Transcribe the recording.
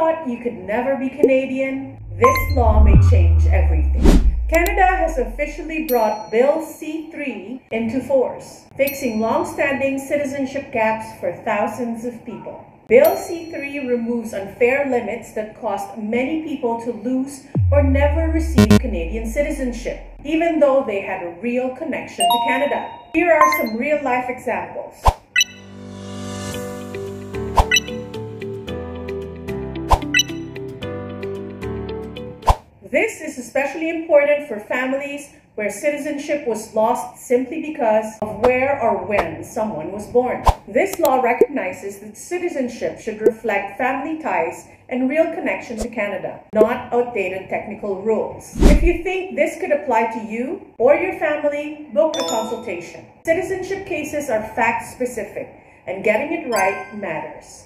thought you could never be Canadian? This law may change everything. Canada has officially brought Bill C-3 into force, fixing long-standing citizenship gaps for thousands of people. Bill C-3 removes unfair limits that caused many people to lose or never receive Canadian citizenship, even though they had a real connection to Canada. Here are some real-life examples. This is especially important for families where citizenship was lost simply because of where or when someone was born. This law recognizes that citizenship should reflect family ties and real connection to Canada, not outdated technical rules. If you think this could apply to you or your family, book a consultation. Citizenship cases are fact-specific, and getting it right matters.